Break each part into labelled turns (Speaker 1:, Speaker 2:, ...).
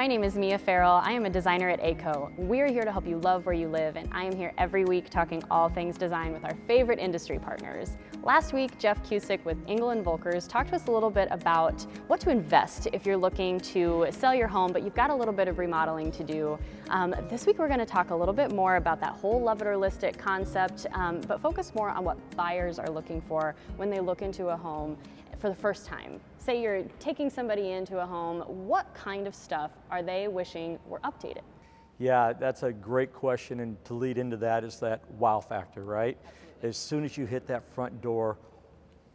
Speaker 1: My name is Mia Farrell. I am a designer at ACO. We're here to help you love where you live, and I am here every week talking all things design with our favorite industry partners. Last week, Jeff Kucic with Engel Volkers talked to us a little bit about what to invest if you're looking to sell your home, but you've got a little bit of remodeling to do. This week, we're going to talk a little bit more about that whole love it or list it concept, but focus more on what buyers are looking for when they look into a home for the first time. Say you're taking somebody into a home, what kind of stuff are they wishing were updated?
Speaker 2: Yeah, that's a great question, and to lead into that is that wow factor, right? Absolutely. As soon as you hit that front door,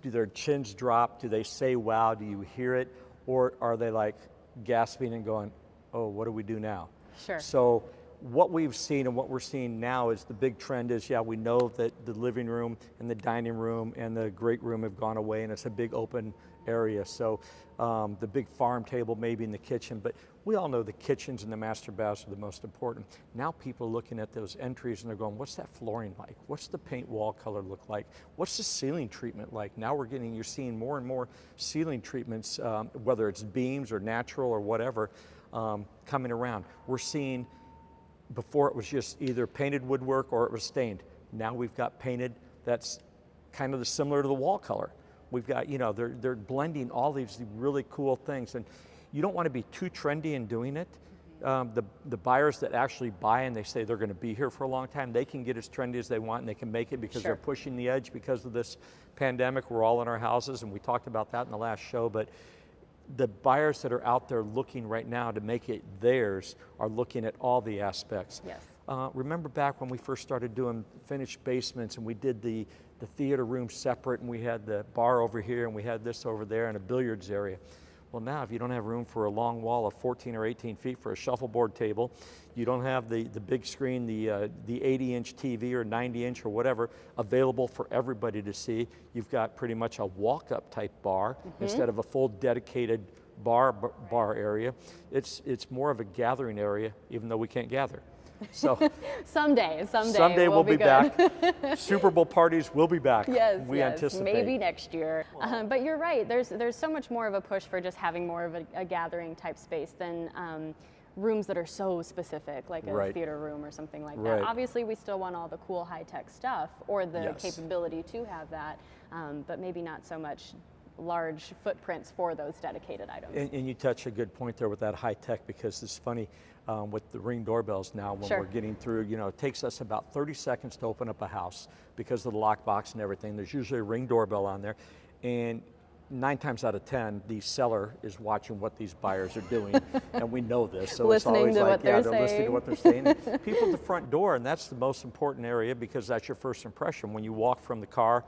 Speaker 2: do their chins drop? Do they say wow? Do you hear it? Or are they like gasping and going, oh, what do we do now?
Speaker 1: Sure.
Speaker 2: So what we've seen and what we're seeing now is the big trend is, yeah, we know that the living room and the dining room and the great room have gone away, and it's a big open area. So the big farm table maybe in the kitchen, but we all know the kitchens and the master baths are the most important. Now people are looking at those entries and they're going, what's that flooring like? What's the paint wall color look like? What's the ceiling treatment like? Now you're seeing more and more ceiling treatments, whether it's beams or natural or whatever, coming around. We're seeing, before it was just either painted woodwork or it was stained. Now we've got painted that's kind of similar to the wall color. We've got, they're blending all these really cool things, and you don't want to be too trendy in doing it. The buyers that actually buy and they say they're going to be here for a long time, they can get as trendy as they want and they can make it because
Speaker 1: Sure.
Speaker 2: They're pushing the edge because of this pandemic. We're all in our houses, and we talked about that in the last show, but the buyers that are out there looking right now to make it theirs are looking at all the aspects.
Speaker 1: Yes.
Speaker 2: Remember back when we first started doing finished basements and we did the theater room separate, and we had the bar over here and we had this over there and a billiards area. Well, now if you don't have room for a long wall of 14 or 18 feet for a shuffleboard table, you don't have the big screen, the 80-inch TV or 90-inch or whatever available for everybody to see. You've got pretty much a walk-up type bar instead of a full dedicated bar area. It's more of a gathering area, even though we can't gather. So
Speaker 1: someday
Speaker 2: we'll be back. Super Bowl parties will be back.
Speaker 1: Yes,
Speaker 2: we anticipate.
Speaker 1: Maybe next year. But you're right. There's so much more of a push for just having more of a gathering type space than rooms that are so specific, like a
Speaker 2: Right.
Speaker 1: theater room or something like
Speaker 2: Right.
Speaker 1: that. Obviously, we still want all the cool high-tech stuff or the
Speaker 2: Yes.
Speaker 1: capability to have that, but maybe not so much large footprints for those dedicated items.
Speaker 2: And you touch a good point there with that high tech, because it's funny with the Ring doorbells now when
Speaker 1: Sure.
Speaker 2: we're getting through, it takes us about 30 seconds to open up a house because of the lockbox and everything. There's usually a Ring doorbell on there, and 9 times out of 10, the seller is watching what these buyers are doing, and we know this. So
Speaker 1: Listening
Speaker 2: it's always
Speaker 1: to
Speaker 2: like,
Speaker 1: what they're
Speaker 2: they're listening to what they're saying. And people at the front door, and that's the most important area because that's your first impression when you walk from the car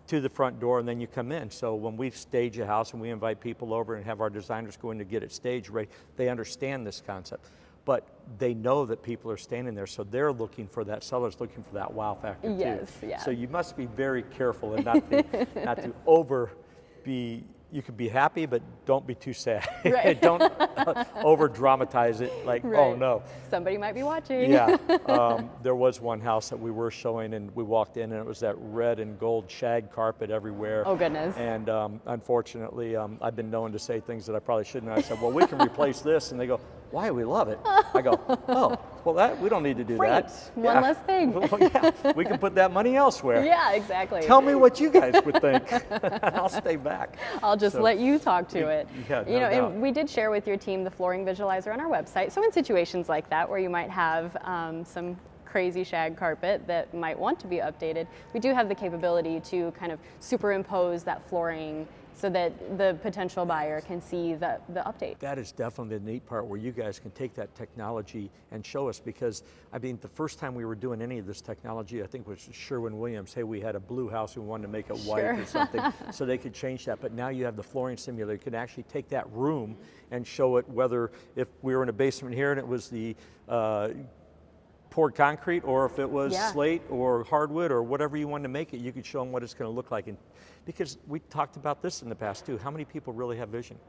Speaker 2: to the front door and then you come in. So when we stage a house and we invite people over and have our designers go in to get it stage ready, they understand this concept. But they know that people are standing there, so they're looking for that, seller's looking for that wow factor too.
Speaker 1: Yes, yeah.
Speaker 2: So you must be very careful and not to over be, you could be happy, but don't be too sad.
Speaker 1: Right.
Speaker 2: Don't over dramatize it like,
Speaker 1: Right.
Speaker 2: oh no.
Speaker 1: Somebody might be watching.
Speaker 2: Yeah, there was one house that we were showing and we walked in and it was that red and gold shag carpet everywhere.
Speaker 1: Oh goodness.
Speaker 2: And unfortunately, I've been known to say things that I probably shouldn't. I said, well, we can replace this. And they go, why? We love it. I go, oh, well, we don't need to do
Speaker 1: Great.
Speaker 2: that.
Speaker 1: One less thing.
Speaker 2: Well, yeah, we can put that money elsewhere.
Speaker 1: Yeah, exactly.
Speaker 2: Tell me what you guys would think. I'll stay back.
Speaker 1: I'll just let you talk to it.
Speaker 2: Yeah, no doubt.
Speaker 1: And we did share with your team the flooring visualizer on our website. So in situations like that where you might have some crazy shag carpet that might want to be updated, we do have the capability to kind of superimpose that flooring so that the potential buyer can see the update.
Speaker 2: That is definitely the neat part where you guys can take that technology and show us, because I mean the first time we were doing any of this technology, I think it was Sherwin-Williams, hey, we had a blue house and we wanted to make it white
Speaker 1: Sure.
Speaker 2: or something, so they could change that. But now you have the flooring simulator, you can actually take that room and show it, whether if we were in a basement here and it was the poured concrete, or if it was slate or hardwood or whatever you wanted to make it, you could show them what it's going to look like. And because we talked about this in the past too, how many people really have vision?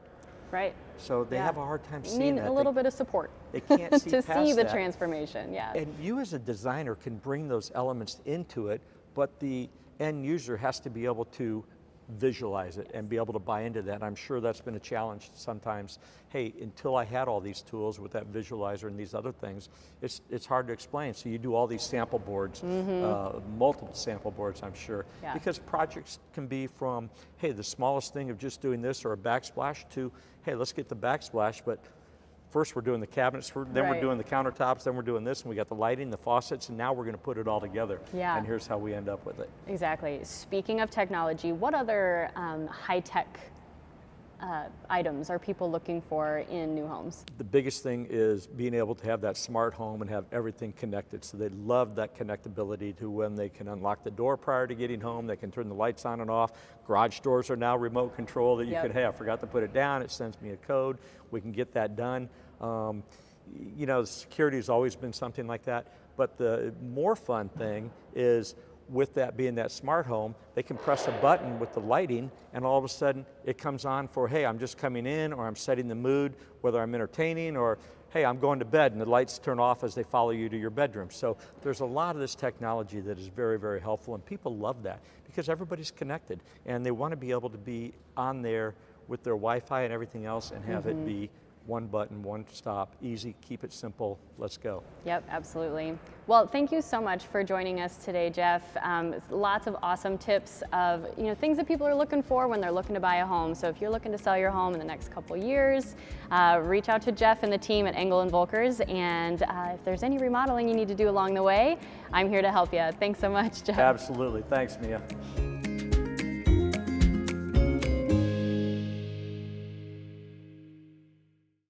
Speaker 1: Right.
Speaker 2: So they have a hard time
Speaker 1: You
Speaker 2: seeing
Speaker 1: need
Speaker 2: that.
Speaker 1: a little bit of support.
Speaker 2: They can't see
Speaker 1: to
Speaker 2: past
Speaker 1: see the
Speaker 2: that.
Speaker 1: transformation. Yeah.
Speaker 2: And you as a designer can bring those elements into it, but the end user has to be able to visualize it and be able to buy into that. I'm sure that's been a challenge sometimes. Hey, until I had all these tools with that visualizer and these other things, it's hard to explain. So you do all these sample boards, multiple sample boards, I'm sure, because projects can be from, hey, the smallest thing of just doing this or a backsplash to, hey, let's get the backsplash, but first we're doing the cabinets, then we're doing the countertops, then we're doing this, and we got the lighting, the faucets, and now we're going to put it all together.
Speaker 1: Yeah.
Speaker 2: And here's how we end up with it.
Speaker 1: Exactly. Speaking of technology, what other high-tech items are people looking for in new homes?
Speaker 2: The biggest thing is being able to have that smart home and have everything connected. So they love that connectability to when they can unlock the door prior to getting home, they can turn the lights on and off. Garage doors are now remote control that you can have. Forgot to put it down, it sends me a code, we can get that done. You know, security has always been something like that, but the more fun thing is with that being that smart home, they can press a button with the lighting and all of a sudden it comes on for, hey, I'm just coming in, or I'm setting the mood, whether I'm entertaining, or hey, I'm going to bed, and the lights turn off as they follow you to your bedroom. So there's a lot of this technology that is very, very helpful, and people love that because everybody's connected and they want to be able to be on there with their Wi-Fi and everything else and have it be one button, one stop, easy, keep it simple, let's go.
Speaker 1: Yep, absolutely. Well, thank you so much for joining us today, Jeff. Lots of awesome tips of things that people are looking for when they're looking to buy a home. So if you're looking to sell your home in the next couple years, reach out to Jeff and the team at Engel Volkers, and if there's any remodeling you need to do along the way, I'm here to help you. Thanks so much, Jeff.
Speaker 2: Absolutely, thanks, Mia.